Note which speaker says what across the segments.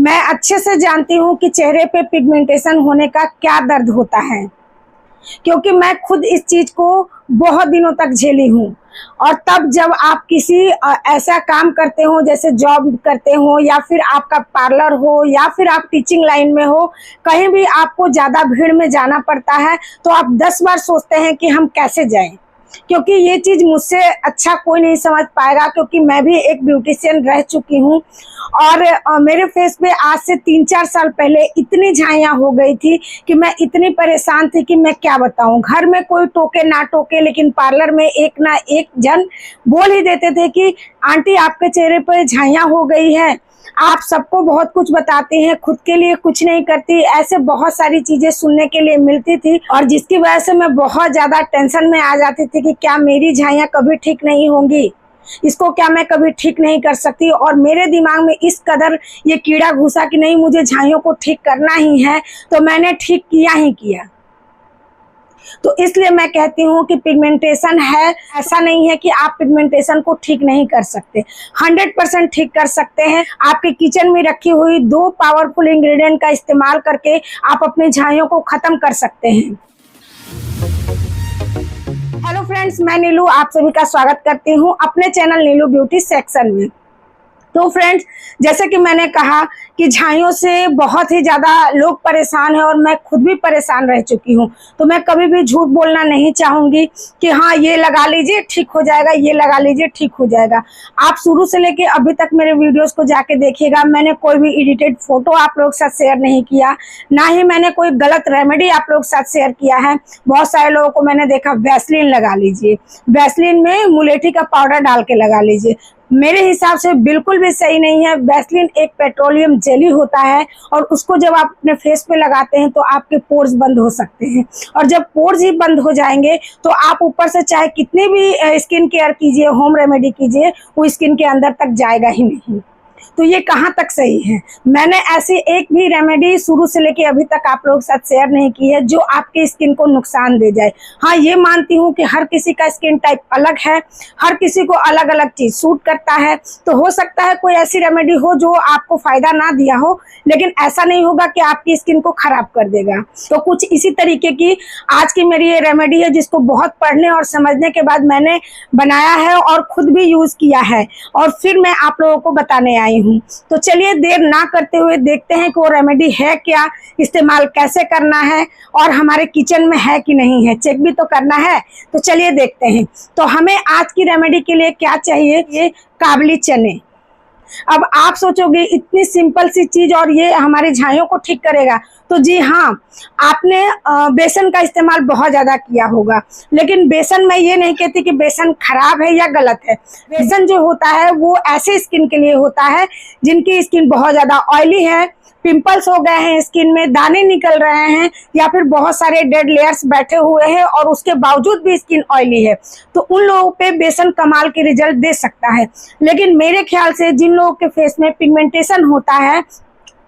Speaker 1: मैं अच्छे से जानती हूँ कि चेहरे पे पिगमेंटेशन होने का क्या दर्द होता है, क्योंकि मैं खुद इस चीज को बहुत दिनों तक झेली हूँ। और तब जब आप किसी ऐसा काम करते हो, जैसे जॉब करते हो या फिर आपका पार्लर हो या फिर आप टीचिंग लाइन में हो, कहीं भी आपको ज़्यादा भीड़ में जाना पड़ता है तो आप 10 बार सोचते हैं कि हम कैसे जाएं, क्योंकि ये चीज़ मुझसे अच्छा कोई नहीं समझ पाएगा। क्योंकि मैं भी एक ब्यूटिशियन रह चुकी हूँ और मेरे फेस पे आज से 3-4 साल पहले इतनी झाइयाँ हो गई थी कि मैं इतनी परेशान थी कि मैं क्या बताऊँ। घर में कोई टोके ना टोके, लेकिन पार्लर में एक ना एक जन बोल ही देते थे कि आंटी आपके चेहरे पर झाइयाँ हो गई है, आप सबको बहुत कुछ बताती हैं, खुद के लिए कुछ नहीं करती। ऐसे बहुत सारी चीजें सुनने के लिए मिलती थी और जिसकी वजह से मैं बहुत ज्यादा टेंशन में आ जाती थी कि क्या मेरी झाइयाँ कभी ठीक नहीं होंगी, इसको क्या मैं कभी ठीक नहीं कर सकती। और मेरे दिमाग में इस कदर ये कीड़ा घुसा कि नहीं, मुझे झाइयों को ठीक करना ही है, तो मैंने ठीक किया ही किया। तो इसलिए मैं कहती हूँ कि पिगमेंटेशन है, ऐसा नहीं है कि आप पिगमेंटेशन को ठीक नहीं कर सकते, 100% ठीक कर सकते हैं। आपके किचन में रखी हुई 2 पावरफुल इंग्रेडिएंट का इस्तेमाल करके आप अपनी झाइयों को खत्म कर सकते हैं। हेलो फ्रेंड्स, मैं नीलू आप सभी का स्वागत करती हूँ अपने चैनल नीलू ब्यूटी सेक्शन में। तो फ्रेंड्स, जैसे कि मैंने कहा कि झाइयों से बहुत ही ज़्यादा लोग परेशान हैं और मैं खुद भी परेशान रह चुकी हूँ। तो मैं कभी भी झूठ बोलना नहीं चाहूँगी कि हाँ ये लगा लीजिए ठीक हो जाएगा, ये लगा लीजिए ठीक हो जाएगा। आप शुरू से लेके अभी तक मेरे वीडियोस को जाके देखिएगा, मैंने कोई भी एडिटेड फोटो आप लोग के साथ शेयर नहीं किया, ना ही मैंने कोई गलत रेमेडी आप लोग के साथ शेयर किया है। बहुत सारे लोगों को मैंने देखा वैसलीन लगा लीजिए, वैसलीन में मुलेठी का पाउडर डाल के लगा लीजिए, मेरे हिसाब से बिल्कुल भी सही नहीं है। वैसलीन एक पेट्रोलियम जेली होता है और उसको जब आप अपने फेस पे लगाते हैं तो आपके पोर्स बंद हो सकते हैं, और जब पोर्स ही बंद हो जाएंगे तो आप ऊपर से चाहे कितनी भी स्किन केयर कीजिए, होम रेमेडी कीजिए, वो स्किन के अंदर तक जाएगा ही नहीं। तो ये कहाँ तक सही है। मैंने ऐसी एक भी रेमेडी शुरू से लेके अभी तक आप लोगों के साथ शेयर नहीं की है जो आपकी स्किन को नुकसान दे जाए। हाँ, ये मानती हूँ कि हर किसी का स्किन टाइप अलग है, हर किसी को अलग अलग चीज सूट करता है, तो हो सकता है कोई ऐसी रेमेडी हो जो आपको फायदा ना दिया हो, लेकिन ऐसा नहीं होगा कि आपकी स्किन को खराब कर देगा। तो कुछ इसी तरीके की आज की मेरी ये रेमेडी है जिसको बहुत पढ़ने और समझने के बाद मैंने बनाया है और खुद भी यूज किया है, और फिर मैं आप लोगों को बताने आई हूँ। तो चलिए देर ना करते हुए देखते हैं कि वो रेमेडी है क्या, इस्तेमाल कैसे करना है, और हमारे किचन में है कि नहीं है, चेक भी तो करना है। तो चलिए देखते हैं। तो हमें आज की रेमेडी के लिए क्या चाहिए, ये काबली चने। अब आप सोचोगे इतनी सिंपल सी चीज और ये हमारी झाइयों को ठीक करेगा, तो जी हाँ, आपने बेसन का इस्तेमाल बहुत ज्यादा किया होगा, लेकिन बेसन मैं ये नहीं कहती कि बेसन खराब है या गलत है। बेसन जो होता है वो ऐसे स्किन के लिए होता है जिनकी स्किन बहुत ज्यादा ऑयली है, पिंपल्स हो गए हैं, स्किन में दाने निकल रहे हैं, या फिर बहुत सारे डेड लेयर्स बैठे हुए हैं और उसके बावजूद भी स्किन ऑयली है, तो उन लोगों पे बेसन कमाल के रिजल्ट दे सकता है। लेकिन मेरे ख्याल से जिन लोगों के फेस में पिगमेंटेशन होता है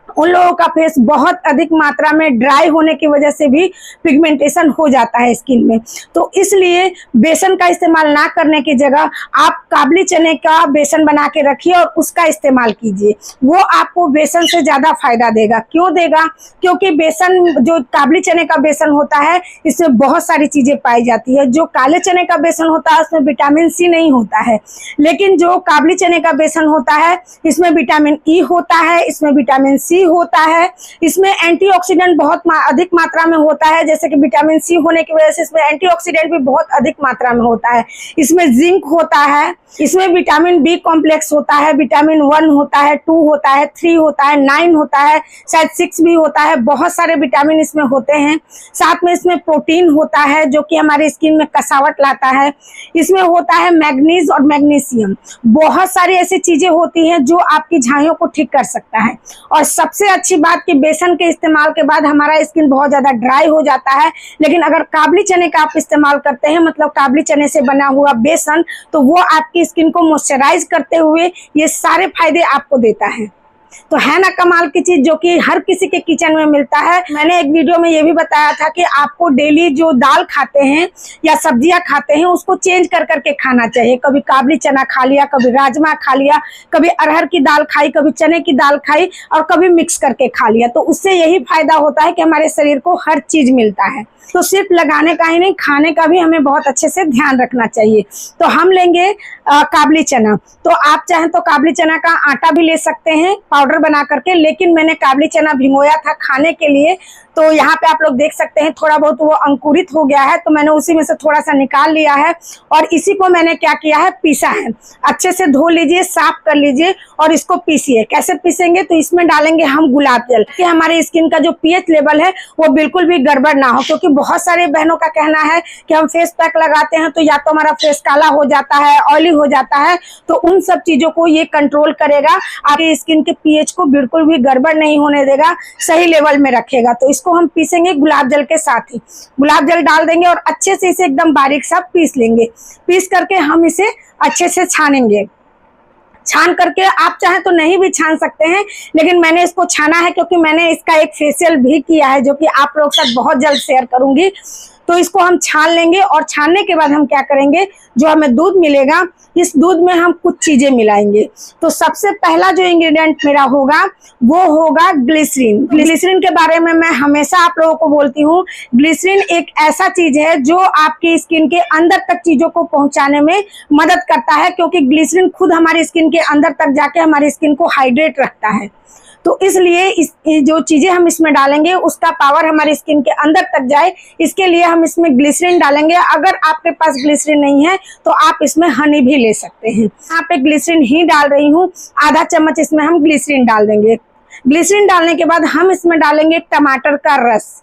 Speaker 1: उन लोगों का फेस बहुत अधिक मात्रा में ड्राई होने की वजह से भी पिगमेंटेशन हो जाता है स्किन में। तो इसलिए बेसन का इस्तेमाल ना करने की जगह आप काबली चने का बेसन बना के रखिए और उसका इस्तेमाल कीजिए, वो आपको बेसन से ज़्यादा फायदा देगा। क्यों देगा? क्योंकि बेसन, जो काबली चने का बेसन होता है, इसमें बहुत सारी चीज़ें पाई जाती है। जो काले चने का बेसन होता है उसमें विटामिन सी नहीं होता है, लेकिन जो काबली चने का बेसन होता है इसमें विटामिन ई होता है, इसमें विटामिन सी होता है, इसमें एंटीऑक्सीडेंट बहुत अधिक मात्रा में होता है। जैसे कि विटामिन सी होने की वजह से इसमें एंटीऑक्सीडेंट भी बहुत अधिक मात्रा में होता है। इसमें जिंक होता है, इसमें विटामिन बी कॉम्प्लेक्स होता है, विटामिन 1 होता है, 2 होता है, 3 होता है, 9 होता है, शायद 6 भी होता है। बहुत सारे विटामिन इसमें होते हैं। साथ में इसमें प्रोटीन होता है जो कि हमारी स्किन में कसावट लाता है। इसमें होता है मैग्नीज और मैग्नीशियम। बहुत सारी ऐसी चीजें होती हैं जो आपकी झाइयों को ठीक कर सकता है। और सबसे अच्छी बात कि बेसन के इस्तेमाल के बाद हमारा स्किन बहुत ज्यादा ड्राई हो जाता है, लेकिन अगर काबली चने का आप इस्तेमाल करते हैं, मतलब काबली चने से बना हुआ बेसन, तो वो आपकी स्किन को मॉइस्चराइज करते हुए ये सारे फायदे आपको देता है। तो है ना कमाल की चीज, जो कि हर किसी के किचन में मिलता है। मैंने एक वीडियो में ये भी बताया था कि आपको डेली जो दाल खाते हैं या सब्जियां खाते हैं उसको चेंज कर करके खाना चाहिए। कभी काबली चना खा लिया, कभी राजमा खा लिया, कभी अरहर की दाल खाई, कभी चने की दाल खाई और कभी मिक्स करके खा लिया। तो उससे यही फायदा होता है कि हमारे शरीर को हर चीज मिलता है। तो सिर्फ लगाने का ही नहीं, खाने का भी हमें बहुत अच्छे से ध्यान रखना चाहिए। तो हम लेंगे काबली चना। तो आप चाहें तो काबली चना का आटा भी ले सकते हैं पाउडर बना करके, लेकिन मैंने काबली चना भिगोया था खाने के लिए। तो यहाँ पे आप लोग देख सकते हैं थोड़ा बहुत वो अंकुरित हो गया है, तो मैंने उसी में से थोड़ा सा निकाल लिया है और इसी को मैंने क्या किया है, पीसा है। अच्छे से धो लीजिए, साफ कर लीजिए और इसको पीसिए। कैसे पीसेंगे, तो इसमें डालेंगे हम गुलाब जल कि हमारे स्किन का जो पीएच लेवल है वो बिल्कुल भी गड़बड़ ना हो। क्योंकि बहुत सारे बहनों का कहना है कि हम फेस पैक लगाते हैं तो या तो हमारा फेस काला हो जाता है, ऑयली हो जाता है। तो उन सब चीजों को ये कंट्रोल करेगा, आपके स्किन के पीएच को बिल्कुल भी गड़बड़ नहीं होने देगा, सही लेवल में रखेगा। तो इसको हम पीसेंगे गुलाब जल के साथ ही। गुलाब जल डाल देंगे और अच्छे से इसे एकदम बारीक सा पीस लेंगे। पीस करके हम इसे अच्छे से छानेंगे। छान करके आप चाहे तो नहीं भी छान सकते हैं, लेकिन मैंने इसको छाना है क्योंकि मैंने इसका एक फेशियल भी किया है जो कि आप लोग के साथ बहुत जल्द शेयर करूंगी। तो इसको हम छान लेंगे और छानने के बाद हम क्या करेंगे, जो हमें दूध मिलेगा इस दूध में हम कुछ चीजें मिलाएंगे। तो सबसे पहला जो इंग्रेडिएंट मेरा होगा वो होगा ग्लिसरीन। ग्लिसरीन के बारे में मैं हमेशा आप लोगों को बोलती हूँ, ग्लिसरीन एक ऐसा चीज है जो आपकी स्किन के अंदर तक चीजों को पहुंचाने में मदद करता है। क्योंकि ग्लिसरीन खुद हमारी स्किन के अंदर तक जाके हमारी स्किन को हाइड्रेट रखता है। तो इसलिए जो चीजें हम इसमें डालेंगे उसका पावर हमारी स्किन के अंदर तक जाए, इसके लिए हम इसमें ग्लिसरीन डालेंगे। अगर आपके पास ग्लिसरीन नहीं है तो आप इसमें हनी भी ले सकते हैं। यहाँ पे ग्लिसरीन ही डाल रही हूँ, आधा चम्मच इसमें हम ग्लिसरीन डाल देंगे। ग्लिसरीन डालने के बाद हम इसमें डालेंगे टमाटर का रस।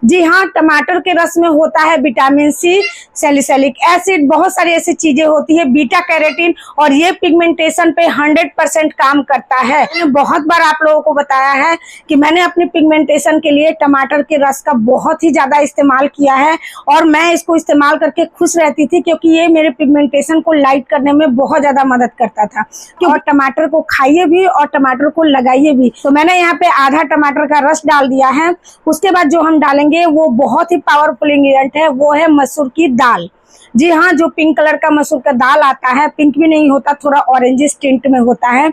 Speaker 1: जी हाँ, टमाटर के रस में होता है विटामिन सी, सैलिसिलिक एसिड, बहुत सारी ऐसी चीजें होती है, बीटा कैरोटीन, और ये पिगमेंटेशन पे 100% काम करता है। मैंने बहुत बार आप लोगों को बताया है कि मैंने अपनी पिगमेंटेशन के लिए टमाटर के रस का बहुत ही ज्यादा इस्तेमाल किया है और मैं इसको इस्तेमाल करके खुश रहती थी क्योंकि ये मेरे पिगमेंटेशन को लाइट करने में बहुत ज्यादा मदद करता था। और टमाटर को खाइए भी और टमाटर को लगाइए भी। तो मैंने यहाँ पे आधा टमाटर का रस डाल दिया है। उसके बाद जो हम डालेंगे वो बहुत ही पावरफुल इंग्रेडिएंट है, वो है मसूर की दाल। जी हाँ, जो पिंक कलर का मसूर का दाल आता है, पिंक भी नहीं होता, थोड़ा ऑरेंजिश टिंट में होता है।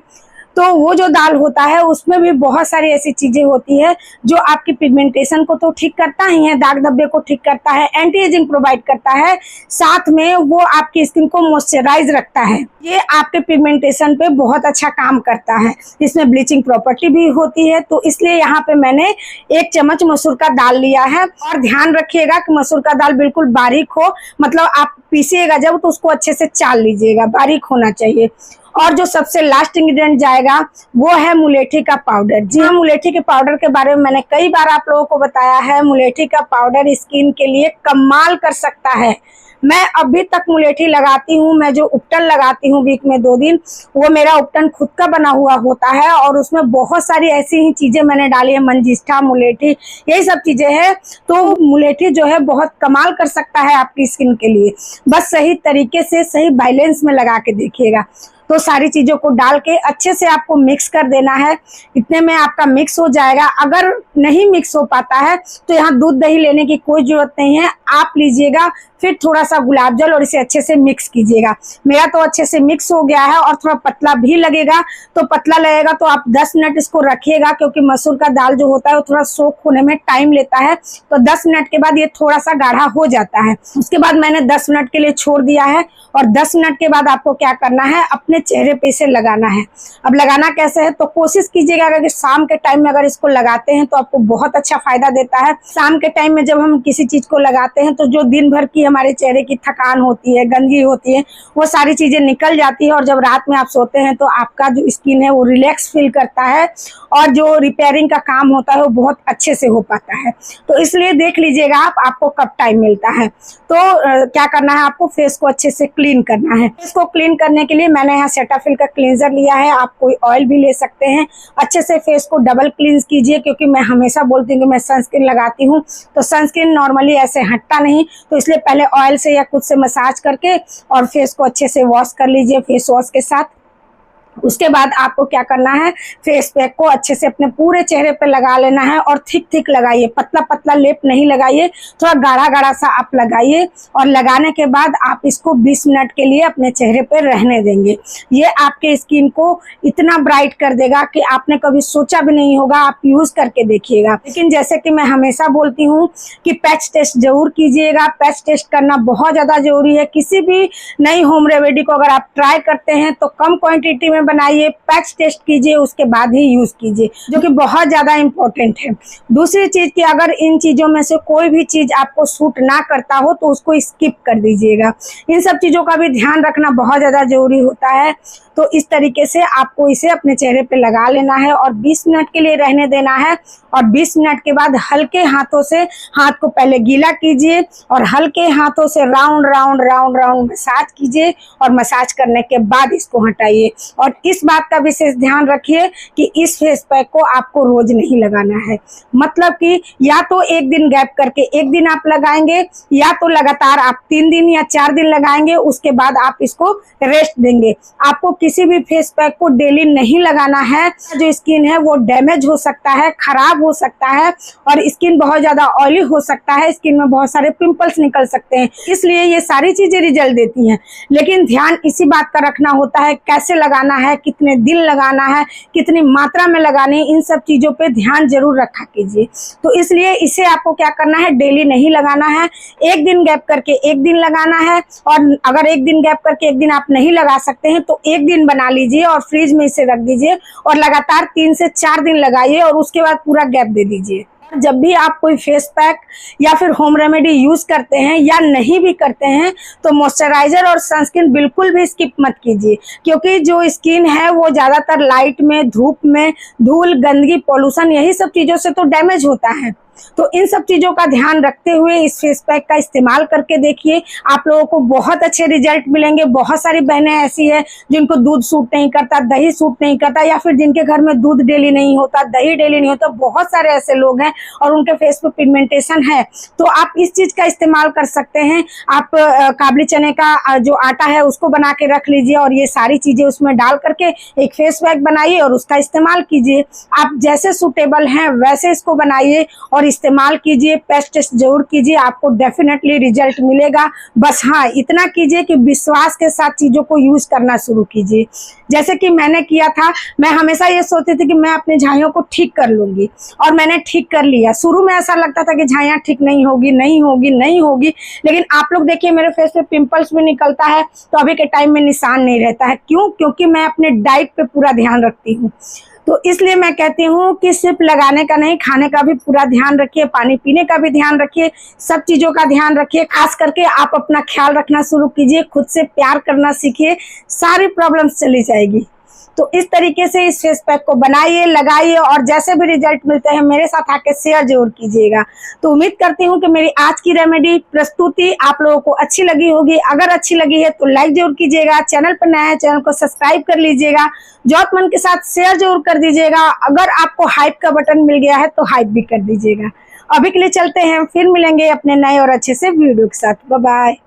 Speaker 1: तो वो जो दाल होता है उसमें भी बहुत सारी ऐसी चीजें होती है जो आपकी पिगमेंटेशन को तो ठीक करता ही है, दाग धब्बे को ठीक करता है, एंटी एजिंग प्रोवाइड करता है, साथ में वो आपकी स्किन को मॉइस्चराइज रखता है। ये आपके पिगमेंटेशन पे बहुत अच्छा काम करता है। इसमें ब्लीचिंग प्रॉपर्टी भी होती है। तो इसलिए यहाँ पे मैंने 1 चम्मच मसूर का दाल लिया है। और ध्यान रखिएगा कि मसूर का दाल बिल्कुल बारीक हो, मतलब आप पीसिएगा जब तो उसको अच्छे से चाल लीजिएगा, बारीक होना चाहिए। और जो सबसे लास्ट इंग्रेडिएंट जाएगा वो है मुलेठी का पाउडर। जी हाँ, मुलेठी के पाउडर के बारे में मैंने कई बार आप लोगों को बताया है। मुलेठी का पाउडर स्किन के लिए कमाल कर सकता है। मैं अभी तक मुलेठी लगाती हूँ। मैं जो उपटन लगाती हूँ वीक में 2 दिन, वो मेरा उपटन खुद का बना हुआ होता है और उसमें बहुत सारी ऐसी ही चीजें मैंने डाली है, मंजिष्ठा, मुलेठी, यही सब चीजें हैं। तो मुलेठी जो है बहुत कमाल कर सकता है आपकी स्किन के लिए। बस सही तरीके से, सही बैलेंस में लगा के देखिएगा। तो सारी चीजों को डाल के अच्छे से आपको मिक्स कर देना है। इतने में आपका मिक्स हो जाएगा। अगर नहीं मिक्स हो पाता है तो यहाँ दूध दही लेने की कोई जरूरत नहीं है, आप लीजिएगा फिर थोड़ा सा गुलाब जल और इसे अच्छे से मिक्स कीजिएगा। मेरा तो अच्छे से मिक्स हो गया है और थोड़ा पतला भी लगेगा। तो पतला लगेगा तो आप 10 मिनट इसको रखिएगा, क्योंकि मसूर का दाल जो होता है वो थोड़ा सोख होने में टाइम लेता है। तो 10 मिनट के बाद ये थोड़ा सा गाढ़ा हो जाता है। उसके बाद मैंने 10 मिनट के लिए छोड़ दिया है और 10 मिनट के बाद आपको क्या करना है, अपने चेहरे पे इसे लगाना है। अब लगाना कैसे है, तो कोशिश कीजिएगा अगर शाम के टाइम में अगर इसको लगाते हैं तो आपको बहुत अच्छा फायदा देता है। शाम के टाइम में जब हम किसी चीज को लगाते हैं तो जो दिन भर की हमारे चेहरे की थकान होती है, गंदगी होती है, वो सारी चीजें निकल जाती है और जब रात में आप सोते हैं तो आपका जो स्किन है वो रिलैक्स फील करता है और जो रिपेयरिंग का काम होता है वो बहुत अच्छे से हो पाता है। तो इसलिए देख लीजिएगा आपको कब टाइम मिलता है। तो क्या करना है, आपको फेस को अच्छे से क्लीन करना है। फेस को क्लीन करने के लिए मैंने यहाँ सेटाफिल का क्लींजर लिया है, आप कोई ऑयल भी ले सकते हैं। अच्छे से फेस को डबल क्लींस कीजिए, क्योंकि मैं हमेशा बोलती हूँ कि मैं सनस्क्रीन लगाती हूँ तो सनस्क्रीन नॉर्मली ऐसे हटता नहीं। तो इसलिए पहले ऑयल से या खुद से मसाज करके और फेस को अच्छे से वॉश कर लीजिए फेस वॉश के साथ। उसके बाद आपको क्या करना है, फेस पैक को अच्छे से अपने पूरे चेहरे पे लगा लेना है और थिक थिक लगाइए, पतला पतला लेप नहीं लगाइए, थोड़ा गाढ़ा गाढ़ा सा आप लगाइए। और लगाने के बाद आप इसको 20 मिनट के लिए अपने चेहरे पे रहने देंगे। ये आपके स्किन को इतना ब्राइट कर देगा कि आपने कभी सोचा भी नहीं होगा। आप यूज करके देखिएगा। लेकिन जैसे कि मैं हमेशा बोलती हूँ कि पैच टेस्ट जरूर कीजिएगा। पैच टेस्ट करना बहुत ज्यादा जरूरी है। किसी भी नई होम रेमेडी को अगर आप ट्राई करते हैं तो कम क्वांटिटी में बनाइए, पैच टेस्ट कीजिए, उसके बाद ही यूज कीजिए, जो कि बहुत ज्यादा इंपॉर्टेंट है। दूसरी चीज कि अगर इन चीजों में से कोई भी चीज आपको सूट ना करता हो तो उसको स्किप कर दीजिएगा। इन सब चीजों का भी ध्यान रखना बहुत ज्यादा जरूरी होता है। तो इस तरीके से आपको इसे अपने चेहरे पे लगा लेना है और 20 मिनट के लिए रहने देना है। और 20 मिनट के बाद हल्के हाथों से हाथ को पहले गीला कीजिए और हल्के हाथों से round round round round massage कीजिए और मसाज करने के बाद इसको हटाइए। और इस बात का विशेष ध्यान रखिए कि इस फेस पैक को आपको रोज नहीं लगाना है। मतलब कि या तो एक दिन गैप करके एक दिन आप लगाएंगे, या तो लगातार आप 3 दिन या 4 दिन लगाएंगे, उसके बाद आप इसको रेस्ट देंगे। आपको किसी भी फेस पैक को डेली नहीं लगाना है। जो स्किन है वो डैमेज हो सकता है, खराब हो सकता है और स्किन बहुत ज्यादा ऑयली हो सकता है। स्किन में बहुत सारे पिंपल्स निकल सकते हैं। इसलिए ये सारी चीजें रिजल्ट देती हैं। लेकिन ध्यान इसी बात का रखना होता है कैसे लगाना है, कितने दिन लगाना है, कितनी मात्रा में लगानी है, इन सब चीजों पे ध्यान जरूर रखा कीजिए। तो इसलिए इसे आपको क्या करना है, डेली नहीं लगाना है। एक दिन गैप करके एक दिन लगाना है। और अगर एक दिन गैप करके एक दिन आप नहीं लगा सकते हैं तो एक दिन बना लीजिए और फ्रिज में इसे रख दीजिए और लगातार 3 से 4 दिन लगाइए और उसके बाद पूरा गैप दे दीजिए। जब भी आप कोई फेस पैक या फिर होम रेमेडी यूज करते हैं या नहीं भी करते हैं तो मॉइस्चराइजर और सनस्क्रीन बिल्कुल भी स्किप मत कीजिए, क्योंकि जो स्किन है वो ज्यादातर लाइट में, धूप में, धूल, गंदगी, पॉल्यूशन, यही सब चीजों से तो डैमेज होता है। तो इन सब चीजों का ध्यान रखते हुए इस फेस पैक का इस्तेमाल करके देखिए, आप लोगों को बहुत अच्छे रिजल्ट मिलेंगे। बहुत सारी बहनें ऐसी है जिनको दूध सूट नहीं करता, दही सूट नहीं करता, या फिर जिनके घर में दूध डेली नहीं होता, दही डेली नहीं होता, बहुत सारे ऐसे लोग हैं और उनके फेस पे पिगमेंटेशन है। तो आप इस चीज का इस्तेमाल कर सकते हैं। आप काबली चने का जो आटा है उसको बना के रख लीजिए और ये सारी चीजें उसमें डाल करके एक फेस पैक बनाइए और उसका इस्तेमाल कीजिए। आप जैसे सूटेबल हैं वैसे इसको बनाइए और इस्तेमाल कीजिए। पैच टेस्ट जरूर कीजिए, आपको डेफिनेटली रिजल्ट मिलेगा। बस हाँ, इतना कीजिए कि विश्वास के साथ चीजों को यूज करना शुरू कीजिए। जैसे कि मैंने किया था, मैं हमेशा ये सोचती थी कि मैं अपनी झाइयों को ठीक कर लूंगी और मैंने ठीक कर लिया। शुरू में ऐसा लगता था कि झाइयां ठीक नहीं होगी, नहीं होगी, नहीं होगी, लेकिन आप लोग देखिए मेरे फेस पे पिंपल्स भी निकलता है तो अभी के टाइम में निशान नहीं रहता है। क्यों? क्योंकि मैं अपने डाइट पे पूरा ध्यान रखती हूँ। तो इसलिए मैं कहती हूँ कि सिर्फ लगाने का नहीं, खाने का भी पूरा ध्यान रखिए, पानी पीने का भी ध्यान रखिए, सब चीजों का ध्यान रखिए। खास करके आप अपना ख्याल रखना शुरू कीजिए, खुद से प्यार करना सीखिए, सारी प्रॉब्लम्स चली जाएगी। तो इस तरीके से इस फेस पैक को बनाइए, लगाइए और जैसे भी रिजल्ट मिलते हैं मेरे साथ आके शेयर जरूर कीजिएगा। तो उम्मीद करती हूँ कि मेरी आज की रेमेडी प्रस्तुति आप लोगों को अच्छी लगी होगी। अगर अच्छी लगी है तो लाइक जरूर कीजिएगा, चैनल पर नया है चैनल को सब्सक्राइब कर लीजिएगा, जरूरतमंद के साथ शेयर जरूर कर दीजिएगा। अगर आपको हाइप का बटन मिल गया है तो हाइप भी कर दीजिएगा। अभी के लिए चलते हैं, फिर मिलेंगे अपने नए और अच्छे से वीडियो के साथ। Bye bye.